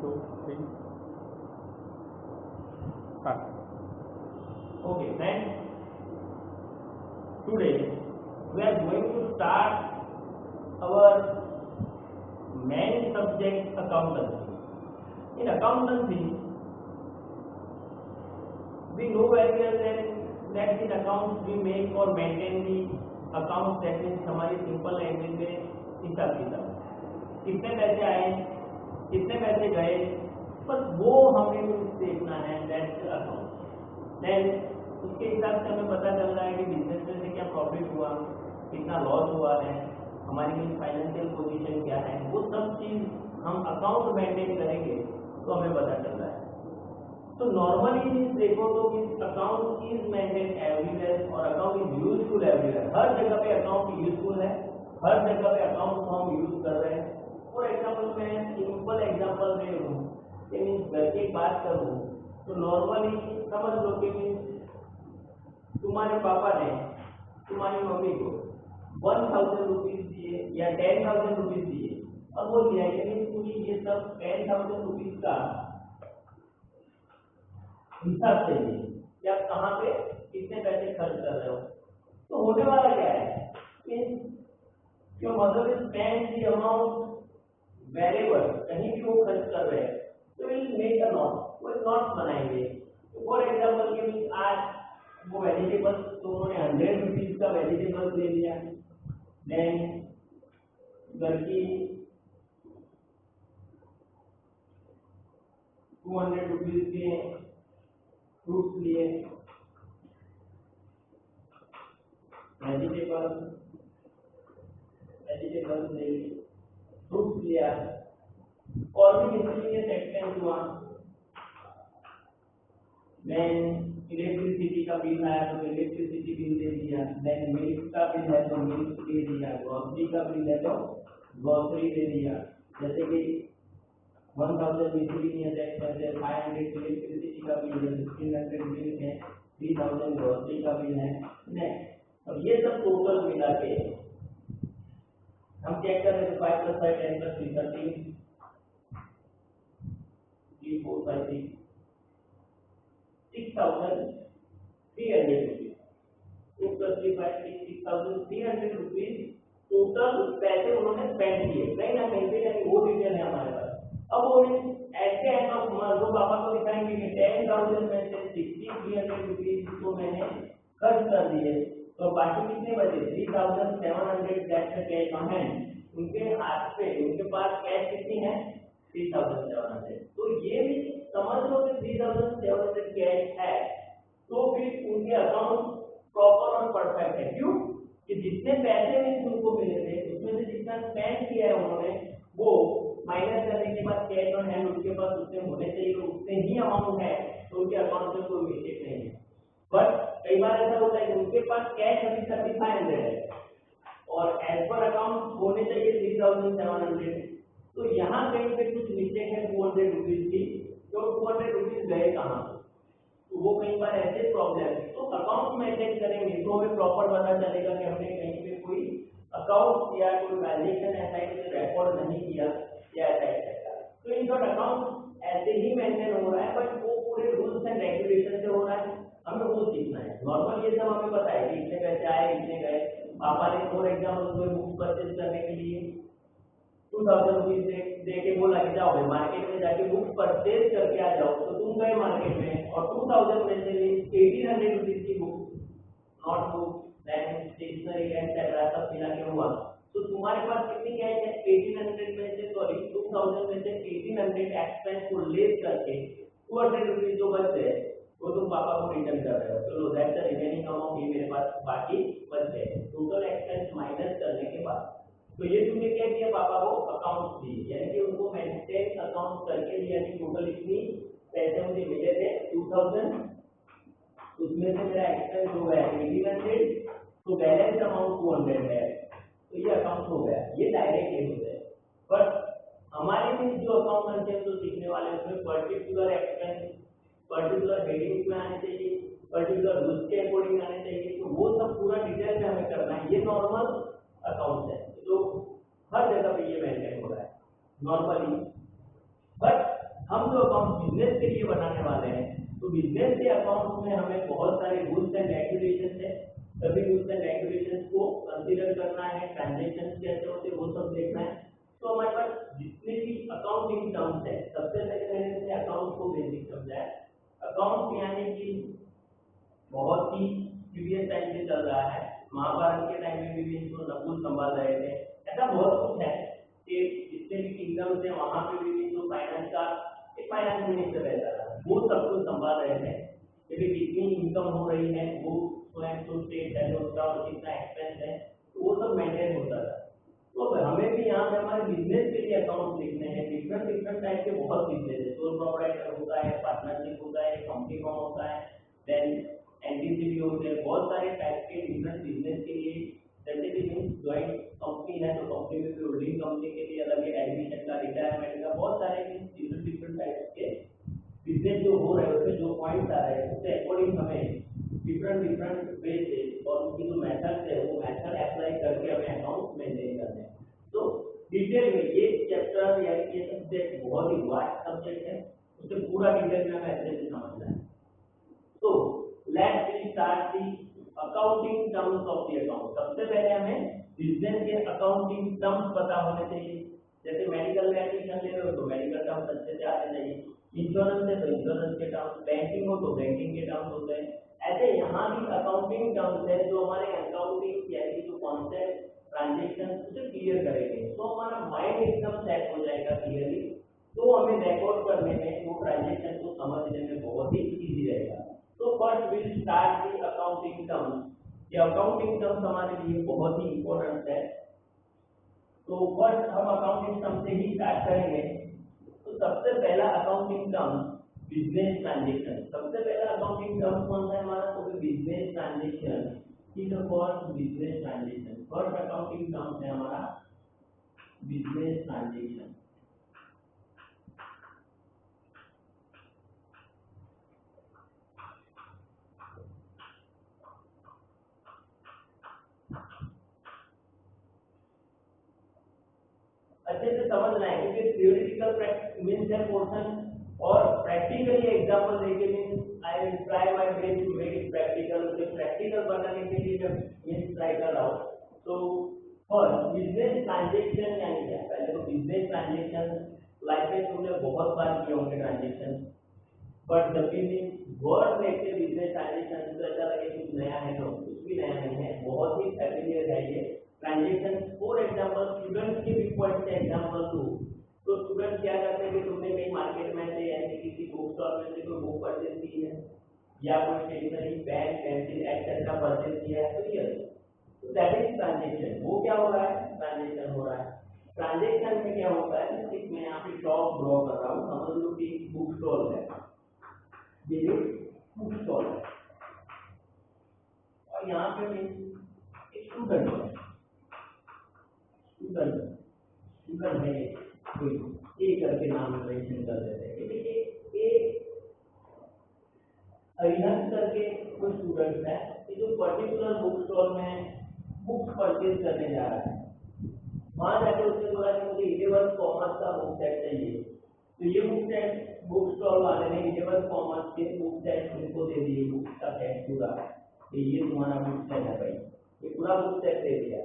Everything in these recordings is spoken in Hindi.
2, 3, start. Okay, friends. Today we are going to start our main subject, accountancy. In accountancy, we know very well that in accounts we make or maintain the accounts, that means हमारी simple language में हिसाब किताब कितने पैसे आए कितने पैसे गए, बस वो हमें देखना है, दैट्स अकाउंट। देन उसके हिसाब से हमें पता चल रहा है कि बिजनेस में से क्या प्रॉफिट हुआ, कितना लॉस हुआ है, हमारी फाइनेंशियल पोजीशन क्या है, वो सब चीज हम अकाउंट मेंटेन करेंगे तो हमें पता चल रहा है। तो नॉर्मली देखो तो अकाउंट इज मेंटेन एवरीवेयर और अकाउंट इज यूजफुल एवरीवेयर। हर जगह पे अकाउंट यूजफुल है, हर जगह पे अकाउंट को हम यूज कर रहे हैं। फॉर एग्जाम्पल मैं सिंपल एग्जाम्पल दे रहा हूँ कि मीन्स घर की बात करूँ तो नॉर्मली समझ लो कि मीन्स तुम्हारे पापा ने तुम्हारी मम्मी को 1000 रुपीज दिए या 10,000 रुपीज दिए और वो दिया कि तुम्हें ये सब 10,000 रुपीज का हिसाब चाहिए कि आप कहाँ पे कितने पैसे खर्च कर रहे हो। तो होने वाला क्या है, your mother will spend the amount variable, कहीं भी वो खर्च कर रहे हैं तो विल मेक अ नोट, वो नोट बनाएंगे। फॉर एग्जाम्पल के मीन आज वो वेजिटेबल्स तो उन्होंने 100 रुपीज का वेजिटेबल्स ले लिया, देन घर की 200 रुपीज के फ्रूट्स लिए, वेजिटेबल्स ले लिए, फ्रूट्स लिया, और भी मिसलेनियस एक्सपेंस हुआ। देन इलेक्ट्रिसिटी का बिल आया तो इलेक्ट्रिसिटी बिल दे दिया, देन मिल्क का बिल है तो मिल्क दे दिया, ग्रोसरी का बिल है तो ग्रोसरी दे दिया। जैसे कि 1000 मिसलेनियस एक्सपेंस है, 500 इलेक्ट्रिसिटी का बिल है, 1500 बिल है, 3000 ग्रोसरी का बिल है। नेक्स्ट, अब ये सब टोटल मिला के हम चेक कर रहे हैं 5 + 5 10 + 3 13 3 4 5 6 6,300 रुपीज, 2 + 3 5 6 6,300 रुपीज टोटल पैसे उन्होंने स्पेंड किए। कहीं ना कहीं पे वो डिटेल है हमारे पास। अब वो ऐसे है तो जो पापा को दिखाएंगे कि 10,000 में से 6,300 रुपीज तो मैंने खर्च कर दिए, तो बाकी कितने बचे 3,700 दैट्स कैश ऑन हैंड। उनके हाथ पे उनके पास कैश कितनी है 3,700। तो ये भी समझ लो कि 3,700 कैश है, तो फिर उनके अकाउंट प्रॉपर और परफेक्ट है। क्यों कि जितने पैसे में उनको मिले थे उसमें से जितना स्पेंड किया है उन्होंने वो माइनस करने के बाद कैश ऑन हैंड उनके पास उतने होने चाहिए, उतने ही अमाउंट है, तो उनके अकाउंट में कोई मिस्टेक नहीं है। बट कई बार ऐसा होता है कि उनके पास कैश अभी 3,500 है और एज पर अकाउंट होने चाहिए 3,700, तो यहाँ कहीं पे कुछ मिस्टेक है 200 रुपीज की, तो 200 रुपीज गए कहाँ, तो वो कई बार ऐसे प्रॉब्लम है। तो अकाउंट मेंटेन करेंगे तो हमें प्रॉपर पता चलेगा कि हमने कहीं पे कोई अकाउंट या कोई वैल्यूएशन ऐसा रिकॉर्ड नहीं किया या ऐसा। तो इन शॉर्ट अकाउंट ऐसे ही मेंटेन हो रहा है, बट वो पूरे रूल्स एंड रेगुलेशन से हो रहा है, हमें वो सीखना है। नॉर्मल ये सब हमें पता है कि इतने पैसे आए इतने गए। पापा ने फॉर एग्जाम्पल कोई बुक परचेज करने के लिए 2,000 रुपीज दे के बोला कि जाओ भाई मार्केट में जाके बुक परचेज करके आ जाओ, तो तुम गए मार्केट में और 2,000 में से 1,800 रुपीज की book, notebook, then stationery etcetera सब मिला के हुआ, तो तुम्हारे पास कितनी कैश है 1,800 में से, सॉरी 2,000 में से 1,800 एक्सपेंस को लेस करके 200 रुपीज जो बच गए वो तुम पापा को रिटर्न कर रहे हो। चलो दैट्स द रिमेनिंग अमाउंट, ये मेरे पास बाकी बच गए टोटल एक्सपेंस माइनस करने के बाद। तो ये तुमने क्या किया, पापा को अकाउंट दी, यानी कि उनको मेंटेन अकाउंट करके दिया कि टोटल इतनी पैसे मुझे मिले थे 2,000, उसमें से मेरा एक्सपेंस हो गया 1,800, तो बैलेंस अमाउंट 200 है, तो ये अकाउंट हो गया। ये डायरेक्ट ये होता है। बट हमारे में जो अकाउंटेंट है तो सीखने वाले उसमें पर्टिकुलर एक्सपेंस पर्टिकुलर हेडिंग में आने चाहिए, पर्टिकुलर रूल्स के अकॉर्डिंग आने चाहिए, तो वो सब पूरा डिटेल में हमें करना है। ये नॉर्मल अकाउंट है जो हर जगह पे ये मेंटेन हो रहा है नॉर्मली। बट हम बिजनेस के लिए बनाने वाले हैं तो बिजनेस के अकाउंट में हमें बहुत सारे रूल्स एंड रेगुलेशन है, सभी रूल्स एंड रेगुलेशन को कंसीडर करना है, ट्रांजेक्शन कैसे होते हैं वो सब देखना है। तो हमारे पास जितने भी अकाउंटिंग टर्म्स है, सबसे पहले मैंने इसमें अकाउंट को बेसिक समझा है। अकाउंट यानी कि बहुत ही प्रीवियस टाइम से चल रहा है, महाभारत के टाइम में भी इसको नकुल संभाल रहे थे। ऐसा बहुत कुछ है कि जितने भी किंगडम्स है वहां पे भी जो फाइनेंस का एक फाइनेंस मिनिस्टर रहता है वो सब कुछ संभाल रहे थे, क्योंकि कितनी इनकम हो रही है वो स्वयं तो स्टेट है उसका और कितना एक्सपेंस है तो वो सब मेंटेन होता था। तो हमें भी यहाँ पे हमारे बिजनेस के लिए अकाउंट लिखने हैं। डिफरेंट डिफरेंट टाइप के बहुत बिजनेस है, सोल प्रोप्राइटर होता है, पार्टनरशिप होता है, कंपनी फॉर्म होता है, देन एनटीसीबी होते हैं, बहुत सारे टाइप के डिफरेंट बिजनेस के लिए। जैसे कि ज्वाइंट कंपनी है तो कंपनी में होल्डिंग कंपनी के लिए अलग है, एडमिशन का, रिटायरमेंट का, बहुत सारे डिफरेंट डिफरेंट टाइप के बिजनेस जो हो रहे हैं उसमें जो पॉइंट्स आ रहे हैं उसके अकॉर्डिंग हमें डिफरेंट डिफरेंट वे से और उनकी जो मेथड है वो मेथड अप्लाई करके हमें अकाउंट मेंटेन करने हैं। तो डिटेल में ये चैप्टर या ये सब्जेक्ट बहुत ही वास्ट सब्जेक्ट है, उसे पूरा डिटेल में हमें अच्छे से समझना है। तो let's start the accounting terms of the account. सबसे पहले हमें बिजनेस के अकाउंटिंग टर्म्स पता होने चाहिए। जैसे मेडिकल में एडमिशन ले रहे हो तो मेडिकल टर्म्स अच्छे से आने चाहिए, इंश्योरेंस है तो इंश्योरेंस के टर्म्स, बैंकिंग हो तो बैंकिंग के टर्म्स होते हैं। ऐसे यहाँ भी अकाउंटिंग टर्म्स है जो हमारे अकाउंटिंग यानी जो कॉन्सेप्ट ट्रांजेक्शन उसे क्लियर करेंगे तो हमारा माइंड एकदम सेट हो जाएगा क्लियरली, तो हमें रिकॉर्ड करने में वो ट्रांजेक्शन को समझने में बहुत ही इजी रहेगा। तो first will start the accounting terms. ये अकाउंटिंग टर्म्स हमारे लिए बहुत ही इंपॉर्टेंट है, तो फर्स्ट हम अकाउंटिंग टर्म से ही स्टार्ट करेंगे। तो सबसे पहला अकाउंटिंग टर्म बिजनेस ट्रांजेक्शन। सबसे पहला अकाउंटिंग टर्म कौन सा है हमारा, तो business transaction is the first business transaction. First accounting term है हमारा बिजनेस ट्रांजेक्शन। अच्छे से समझना है क्योंकि थियोरेटिकल मीन्स है पोर्शन और प्रैक्टिकली एग्जांपल देके means I will try my best to make it practical. तो प्रैक्टिकल बनाने के लिए मैं मीन्स ट्राई कर रहा हूँ। तो फर्स्ट बिजनेस ट्रांजेक्शन यानी क्या, पहले तो बिजनेस ट्रांजेक्शन लाइफ में तुमने बहुत बार किए होंगे ट्रांजेक्शन, बट जब भी वर्ड देखते बिजनेस ट्रांजेक्शन तो ऐसा लगे कुछ नया है, तो कुछ भी नया नहीं है, बहुत ही फैमिलियर है ये ट्रांजेक्शन। फॉर एग्जांपल स्टूडेंट्स के भी पॉइंट से एग्जांपल दूं तो स्टूडेंट क्या करते हैं कि तुमने कहीं मार्केट में से यानी किसी बुक स्टॉल में से कोई बुक परचेज की है या कोई stationery pen pencil etcetera purchase किया है, तो ये तो दैट इज ट्रांजेक्शन। वो क्या हो रहा है, ट्रांजेक्शन हो रहा है। ट्रांजेक्शन में क्या होता है, मैं यहाँ पे टॉप ड्रॉ कर रहा हूँ, समझ लो कि बुक स्टॉल है, ये बुक स्टॉल है और यहाँ पे स्टूडेंट है, स्टूडेंट है कोई ए करके नाम मेंशन कर देते हैं, देखिए ए अरिहंत करके कोई स्टूडेंट है, ये जो पर्टिकुलर बुक स्टॉल में बुक परचेज करने जा रहा है, वहां जाके उसने बोला कि मुझे 11 कॉमर्स का बुक सेट चाहिए, तो ये बुक सेट बुक स्टॉल वाले ने 11 कॉमर्स के बुक सेट उनको दे दिए, बुक का सेट पूरा, तो ये तुम्हारा बुक सेट है भाई, ये पूरा बुक सेट दे दिया।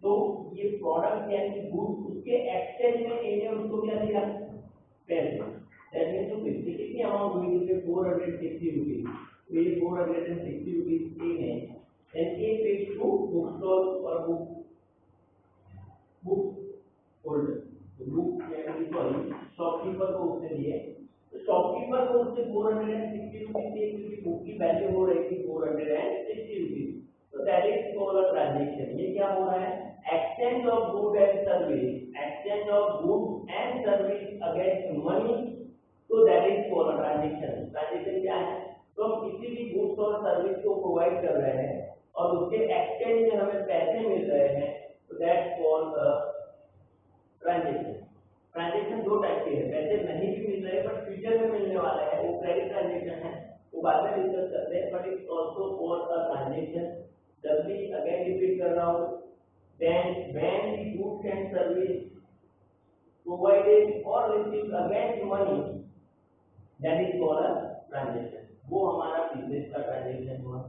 तो ये प्रोडक्ट यानी गुड उसके एक्सचेंज में इन्हें उसको क्या दिया, पैसे, दैट मींस टू पे कितनी अमाउंट हुई, तो 460 रुपीस, तो ये 460 रुपीस ए है, and A paid to book stall और बुक होल्डर, बुक यानी सॉरी शॉपकीपर को उसने दिए, तो शॉपकीपर को उसने 460 रुपीस दिए क्योंकि बुक की वैल्यू हो रही थी 460 रुपीस, तो that is called a transaction. ये क्या हो रहा है, exchange of good and service, exchange of good and service against money, तो that is called a transaction. Transaction क्या है, तो हम किसी भी गुड्स और सर्विस को प्रोवाइड कर रहे हैं और उसके एक्सचेंज में हमें पैसे मिल रहे हैं, तो that's called a transaction. Transaction दो टाइप के हैं, पैसे नहीं भी मिल रहे बट फ्यूचर में मिलने वाले हैं, वो क्रेडिट ट्रांजैक्शन है, वो बाद में डिस्कस करते हैं, but it's also called a transaction. जब भी अगेन रिपीट कर रहा हूँ, then when the goods and service provided or received against money, that is called a transaction. वो हमारा बिजनेस का ट्रांजेक्शन हुआ।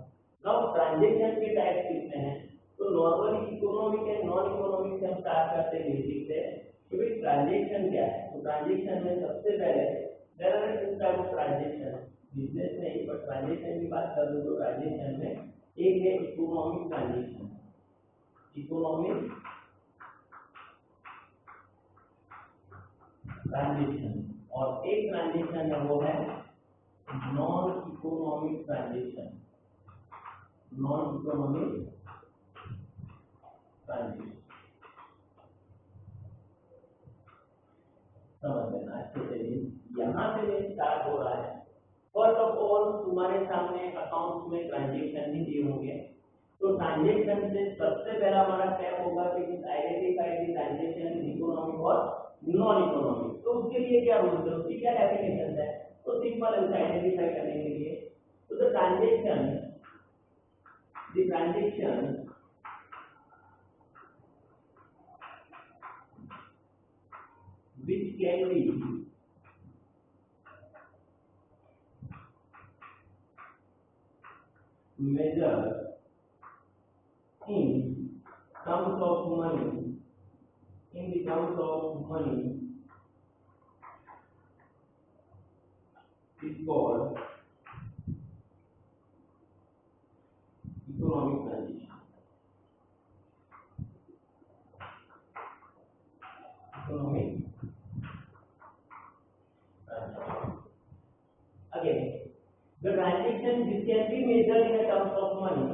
नाउ ट्रांजेक्शन के टाइप कितने हैं? तो normally economic and non economic से हम स्टार्ट करते हैं बेसिक से कि भाई ट्रांजेक्शन क्या है। तो ट्रांजेक्शन में सबसे पहले there are two type of transaction, business में ही, पर ट्रांजेक्शन की बात कर लूँ तो ट्रांजेक्शन में एक है इकोनॉमिक ट्रांजेक्शन, इकोनॉमिक ट्रांजेक्शन, और एक ट्रांजेक्शन है वो है non economic transaction, non economic transaction. समझ लेना अच्छे से। यहाँ से ये स्टार्ट हो रहा है। फर्स्ट ऑफ ऑल तुम्हारे सामने अकाउंट में ट्रांजेक्शन भी दिए होंगे, तो ट्रांजेक्शन से सबसे पहला हमारा स्टेप होगा कि आइडेंटिफाई द ट्रांजेक्शन इकोनॉमिक और नॉन इकोनॉमिक। तो उसके लिए क्या रूल्स है, उसकी क्या डेफिनेशन है? तो सिंपल है उसे आइडेंटिफाई करने के लिए। तो the transaction which can be measured in terms of money, in the terms of money, is called economic transaction. Economic transaction. Again, the transaction which can be measured in terms of money,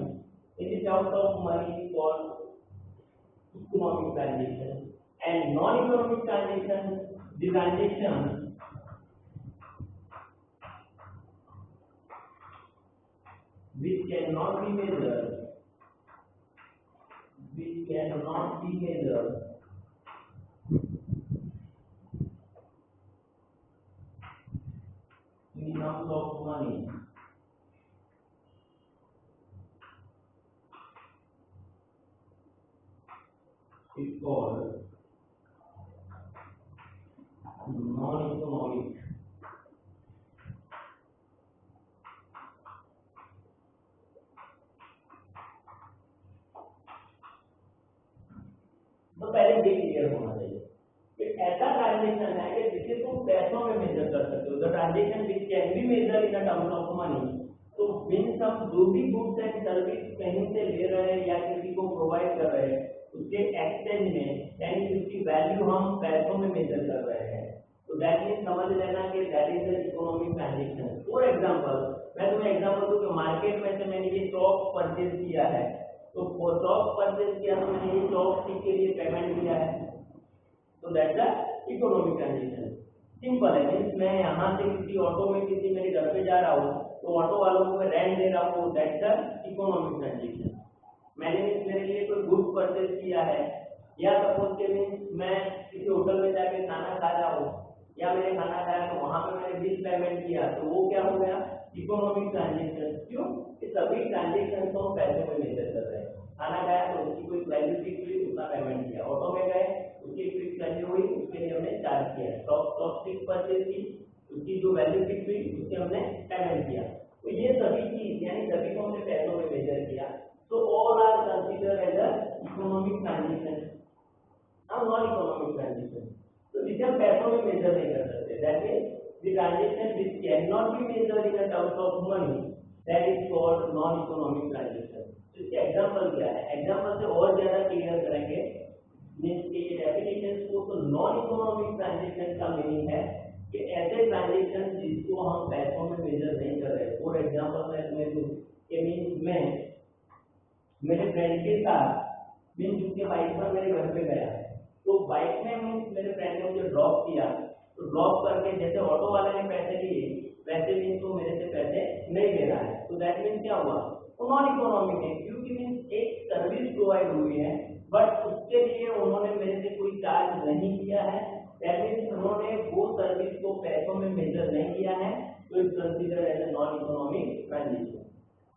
in the terms of money is called economic transaction. And non-economic transaction, the transaction which cannot be measured, which cannot be measured in terms of money is called non-economic. तो पहले ये क्लियर होना चाहिए कि ऐसा ट्रांजेक्शन है कि जिसे तुम पैसों में मेजर कर सकते हो। The transaction which can be measure in terms of money, तो मीन्स हम जो भी गुड्स एंड सर्विस कहीं से ले रहे हैं या किसी को प्रोवाइड कर रहे हैं, उसके एक्सचेंज में यानी कि उसकी वैल्यू हम पैसों में मेजर कर रहे हैं। तो दैट मीन्स समझ लेना कि that is an economic transaction. For example मैं तुम्हें एग्जांपल दूं कि मार्केट में से मैंने ये स्टॉक परचेज किया है, तो स्टॉक परचेज किया तो मैंने ये स्टॉक के लिए पेमेंट किया है, तो that's the economic transaction. Simple है। मीन्स मैं यहाँ से किसी ऑटो में किसी मेरे घर पे जा रहा हूँ, तो ऑटो वालों को मैं रेंट दे रहा हूँ, दैट्स द इकोनॉमिक ट्रांजेक्शन। मैंने मेरे लिए कोई गुड्स परचेज किया है, या सपोज के मीन्स मैं किसी होटल में जाके खाना खा रहा हूँ, या मैंने खाना खाया तो वहां पे मैंने बिल पेमेंट किया, तो वो क्या हो गया? Economic transaction. क्यों? कि सभी ट्रांजेक्शन को हम पैसे में मेजर कर रहे हैं। खाना खाया तो उसकी कोई वैल्यू फिक्स हुई, उसका पेमेंट किया। ऑटो में गए, उसकी फिक्स वैल्यू हुई, उसके लिए हमने चार्ज किया। स्टॉक फिक्स परचेज की, उसकी जो वैल्यू फिक्स हुई उसके हमने पेमेंट किया। तो ये सभी चीज यानी सभी को हमने पैसों में मेजर किया। तो all are considered as a economic transaction. अब नॉन इकोनॉमिक ट्रांजेक्शन तो जिसे हम पैसों में मेजर नहीं कर सकते, that means the transaction which can not be measured in terms of money, that is called non economic transaction. तो इसके एग्जांपल क्या है? एग्जांपल से और ज्यादा क्लियर करेंगे मींस के ये डेफिनेशन को। तो नॉन इकोनॉमिक ट्रांजेक्शन का मीनिंग है कि ऐसे ट्रांजेक्शन जिसको हम पैसों में मेजर नहीं कर रहे। फॉर एग्जांपल मैं तुम्हें दूं कि मींस मैं मेरे फ्रेंड के साथ मीन्स उसके बाइक पर मेरे घर पे गया, तो बाइक में मीन्स मेरे फ्रेंड ने मुझे ड्रॉप किया, तो ड्रॉप करके जैसे ऑटो वाले ने पैसे लिए वैसे मीन्स तो मेरे से पैसे नहीं दे रहा है, तो दैट मीन्स क्या हुआ? तो नॉन इकोनॉमिक है, क्योंकि मीन्स एक सर्विस प्रोवाइड हुई है बट उसके लिए उन्होंने मेरे से कोई चार्ज नहीं किया है। दैट मीन्स उन्होंने वो सर्विस को पैसों में मेजर नहीं किया है, तो it's considered as a non economic transaction.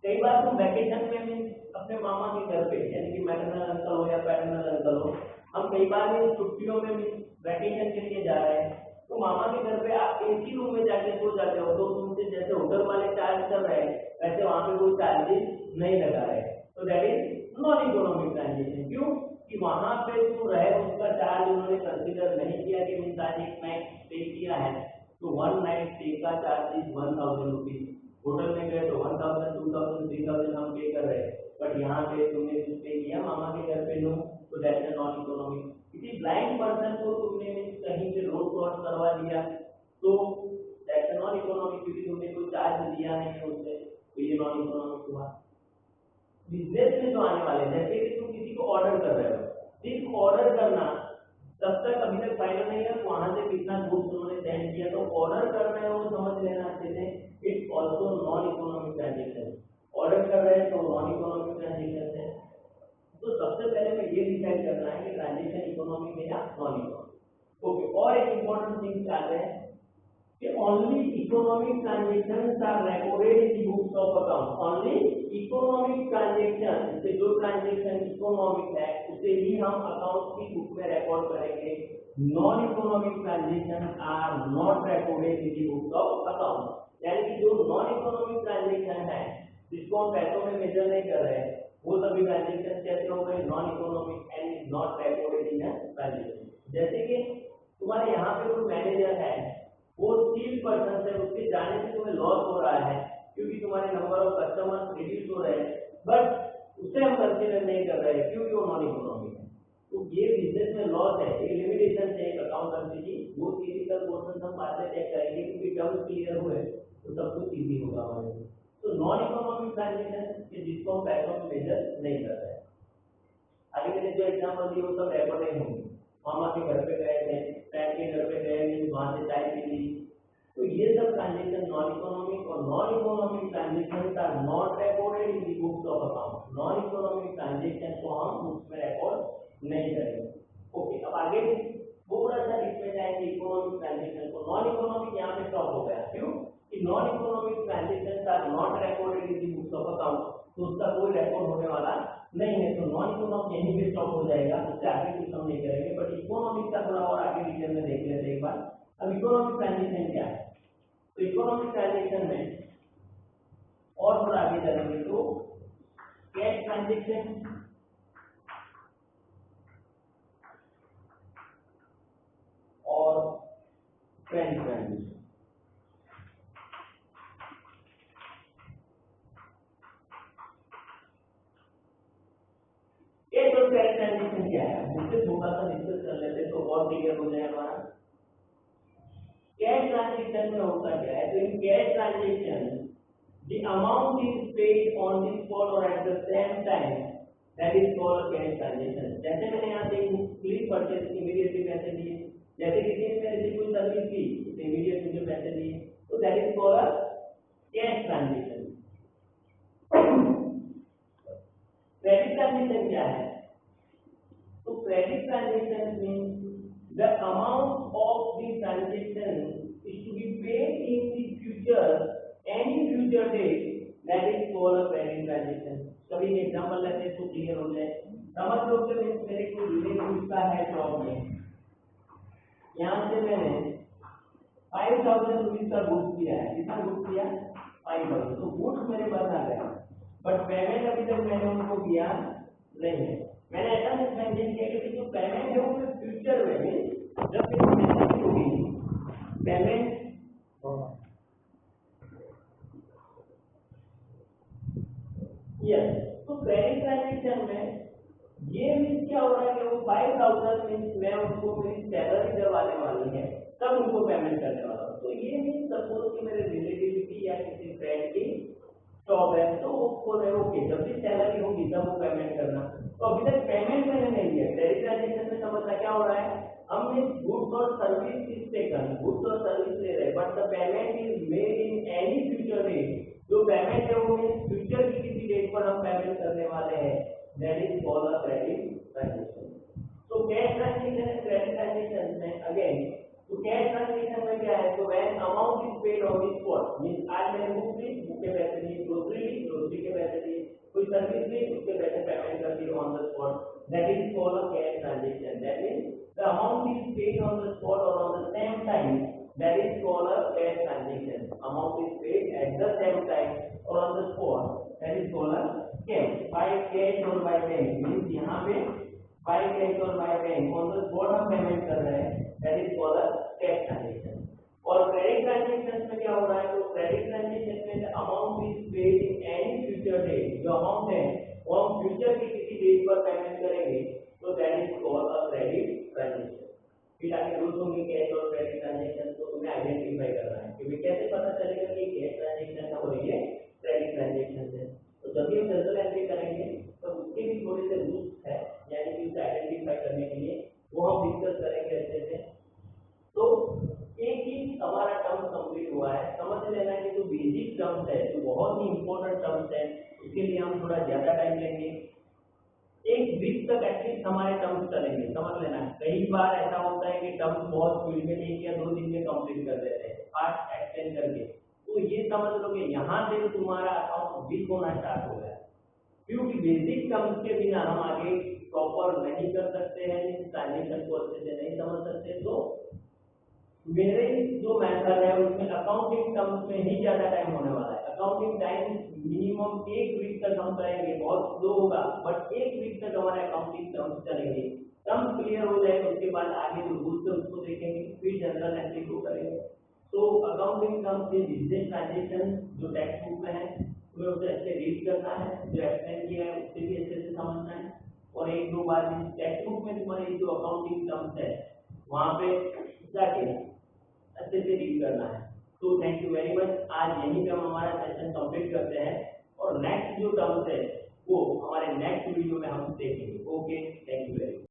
कई बार तुम वैकेशन में मीन्स अपने मामा के घर पे यानी कि मैटरनल अंकल हो या पैटर्नल अंकल हो, हम कई बार छुट्टियों में मीन्स वैकेशन के लिए जा रहे हैं, तो मामा के घर पे आप एक ही रूम में जाके सो जाते हो तो तुमसे जैसे होटल वाले चार्ज कर रहे हैं वैसे वहां पे कोई चार्जेस नहीं लगा रहे, तो that is non economic transaction. क्यों कि वहां पे तुम रहे उसका चार्ज उन्होंने कंसीडर नहीं किया कि मीन्स आज एक नाइट स्टे किया है तो वन नाइट स्टे का चार्ज इज 1000 रुपीज। होटल में गए तो 1000, 2000, 3000 हम पे कर रहे हैं, बट यहाँ पे तुमने स्टे किया मामा के घर पे लो तो दैट इज नॉन इकोनॉमिक। किसी ब्लाइंड पर्सन को तुमने कहीं पे रोड क्रॉस करवा दिया तो दैट इज नॉन इकोनॉमिक, क्योंकि तुमने कोई चार्ज दिया नहीं है उससे, तो ये नॉन इकोनॉमिक हुआ। बिजनेस में जो आने वाले जैसे कि तुम किसी को ऑर्डर कर रहे हो, सिर्फ ऑर्डर करना तब तक अभी तक फाइनल नहीं है वहां से कितना गुड्स उन्होंने सेंड किया, तो ऑर्डर कर रहे हो समझ लेना अच्छे से, it's also non economic transaction. Order कर रहे हैं तो नॉन इकोनॉमिक ट्रांजेक्शन है। तो सबसे पहले मैं ये डिसाइड करना है कि ट्रांजेक्शन इकोनॉमिक है या नॉन इकोनॉमिक। ओके, और एक इम्पोर्टेंट थिंग क्या है कि only economic transactions are recorded in the books of account। only economic transaction से जो ट्रांजेक्शन इकोनॉमिक है उसे ही हम अकाउंट की बुक में रिकॉर्ड करेंगे। Non economic transaction are not recorded in the books of account. यानी कि जो नॉन इकोनॉमिक ट्रांजेक्शन है जिसको हम पैसों में मेजर नहीं कर रहे हैं वो सभी ट्रांजेक्शन कैसे हो गए non economic and is not recorded in transaction. जैसे कि तुम्हारे यहाँ पे कोई मैनेजर है, वो 3 पर्सन है, उसके जाने से तुम्हें लॉस हो रहा है क्योंकि तुम्हारे नंबर ऑफ कस्टमर्स रिड्यूस हो रहे हैं, बट उसे हम कंसीडर नहीं कर रहे हैं क्योंकि वो नॉन इकोनॉमिक है। तो ये बिजनेस में लॉस है, एक लिमिटेशन है एक अकाउंटेंसी की, वो क्रिटिकल पोर्शन हम बाद में चेक करेंगे क्योंकि टर्म्स क्लियर हुए तो सब कुछ इजी होगा हमारे लिए। तो नॉन इकोनॉमिक ट्रांजेक्शन जिसको हम पैसों में मेजर नहीं कर रहे हैं। आगे मैंने जो एग्जाम्पल दिए वो सब रेकॉर्ड नहीं होंगे। मामा के घर पे गए थे, फ्रेंड के घर पे गए, वहां से चाय पी ली, तो ये सब ट्रांजेक्शन नॉन इकोनॉमिक, और non economic transaction are not recorded in the books of account. Non economic transaction को हम बुक्स में रिकॉर्ड नहीं करेंगे। ओके, अब आगे थोड़ा सा इसमें जाएंगे इकोनॉमिक ट्रांजेक्शन को। नॉन इकोनॉमिक यहाँ पे स्टॉप हो गया, क्यों कि non economic transaction are not recorded in the books of account, तो उसका कोई रिकॉर्ड होने वाला नहीं है, तो नॉन इकोनॉमिक यहीं पे स्टॉप हो जाएगा, उससे आगे कुछ हम नहीं करेंगे। बट इकोनॉमिक का थोड़ा और आगे डिटेल में देख लेते हैं एक बार। अब इकोनॉमिक ट्रांजेक्शन क्या है, तो इकोनॉमिक ट्रांजेक्शन में और थोड़ा आगे चलेंगे तो कैश ट्रांजेक्शन और फ्रेंड ट्रांजेक्शन। कैश और फ्रेंड ट्रांजेक्शन क्या है, मुझसे थोड़ा सा डिस्कस कर लेते तो और क्लियर हो जाए हमारा। कैश ट्रांजेक्शन में होता क्या है, तो in cash transaction the amount is paid on the spot or at the same time, that is called a cash transaction। जैसे मैंने यहाँ पे क्लिक परचेज इमीडिएटली पैसे दिए, जैसे किसी ने मेरे से कोई सर्विस की तो इमीडिएट मुझे पैसे दिए, तो that is called a cash transaction. Credit transaction क्या है, तो credit transaction means the amount of the transaction is to be paid in the future any future date, that is called a credit transaction। कभी एग्जांपल लेते हैं तो क्लियर हो जाए। समझ लो कि मेरे को यूनिट का है शॉप में, यहाँ से मैंने 5000 रुपीज का गुड्स किया है, कितना गुड्स किया 5000, तो गुड्स मेरे पास आ गया, बट पेमेंट अभी तक मैंने उनको किया नहीं है। मैंने ऐसा मेंशन किया कि जो पेमेंट है वो फ्यूचर में जब पेमेंट होगी पेमेंट यस, तो क्रेडिट ट्रांजेक्शन में ये मीन्स क्या हो रहा है कि वो 5000 मीन्स मैं उनको मेरी सैलरी जब आने वाली है तब उनको पेमेंट करने वाला हूँ। तो ये मीन्स सपोज कि मेरे रिलेटिव की या किसी फ्रेंड की शॉप है, तो वो बोल रहे ओके जब भी सैलरी होगी तब वो पेमेंट करना, तो अभी तक पेमेंट मैंने नहीं दिया। क्रेडिट ट्रांजेक्शन में समझना क्या हो रहा है, हमने गुड्स और सर्विस इज टेकन, गुड्स और सर्विस ले रहे, but the payment is made in any future date, जो पेमेंट है वो फ्यूचर की किसी डेट पर हम पेमेंट करने वाले हैं, that is called a credit transaction. तो cash transaction and credit transaction में अगेन, तो कैश ट्रांजेक्शन में क्या है, तो when amount is paid on the spot, means आज मैंने बुक ली, बुक के पैसे दिए, ग्रोसरी ली, ग्रोसरी के पैसे दिए, कोई सर्विस ली, उसके पैसे पेमेंट कर दिए on the spot, that is called a cash transaction. That means the amount is paid on the spot or on the same time, that is called a cash transaction। amount is paid at the same time or on the spot, that is called as cash. By cash or by bank means यहाँ पे by cash or by bank on the spot हम पेमेंट कर रहे हैं, that is called as cash transaction. और क्रेडिट ट्रांजेक्शन में क्या हो रहा है, तो क्रेडिट ट्रांजेक्शन में amount is paid in any future date, जो अमाउंट है वो हम फ्यूचर की किसी डेट पर पेमेंट करेंगे, तो that is called a credit transaction. फिर आगे रूल्स होंगे कैश और क्रेडिट ट्रांजेक्शन को तुम्हें आइडेंटिफाई करना है कि कैसे पता चलेगा कि कैश ट्रांजेक्शन हो रही है क्रेडिट ट्रांजेक्शन से. तो जब भी हम जनरल एंट्री करेंगे तो उसके भी थोड़े से रूल्स है, यानी कि उसे आइडेंटिफाई करने के लिए वो हम डिस्कस करेंगे अच्छे से. तो एक ही हमारा टर्म कंप्लीट हुआ है, समझ लेना कि जो बेसिक टर्म्स है, जो बहुत ही इंपॉर्टेंट टर्म्स है, उसके लिए हम थोड़ा ज्यादा टाइम लेंगे. एक वीक तक एटलीस्ट हमारे टर्म्स चलेंगे, समझ लेना. कई बार ऐसा होता है कि टर्म्स बहुत स्पीड में 1 या 2 दिन में कंप्लीट कर देते हैं फास्ट एक्सटेंड करके. तो ये समझ लो कि यहाँ से तुम्हारा अकाउंट वीक होना स्टार्ट हो गया, क्योंकि बेसिक टर्म्स के बिना हम आगे प्रॉपर नहीं कर सकते हैं, ट्रांजेक्शन को अच्छे से नहीं समझ सकते. तो मेरे जो मेथड है उसमें अकाउंटिंग टर्म्स में ही ज्यादा टाइम होने वाला है. अकाउंटिंग टाइम मिनिमम 1 वीक तक हम करेंगे, बहुत स्लो होगा बट 1 वीक तक हमारे अकाउंटिंग टर्म्स चलेंगे. टर्म्स क्लियर हो जाए उसके बाद आगे जो रूल्स है उसको देखेंगे, फिर जनरल एंट्री को करेंगे. तो अकाउंटिंग टर्म्स के बिजनेस ट्रांजेक्शन जो टेक्स्ट बुक में है तुम्हें उसे अच्छे रीड करना है, जो एक्सप्लेन किया है उससे भी अच्छे से समझना है. और 1-2 बार टेक्स्ट बुक में तुम्हारी जो अकाउंटिंग टर्म्स है वहाँ पे जाके अच्छे से रीड करना है. तो थैंक यू वेरी मच. आज यहीं पे हम हमारा सेशन कंप्लीट करते हैं और नेक्स्ट जो टर्म्स है वो हमारे नेक्स्ट वीडियो में हम देखेंगे. Okay, thank you very much.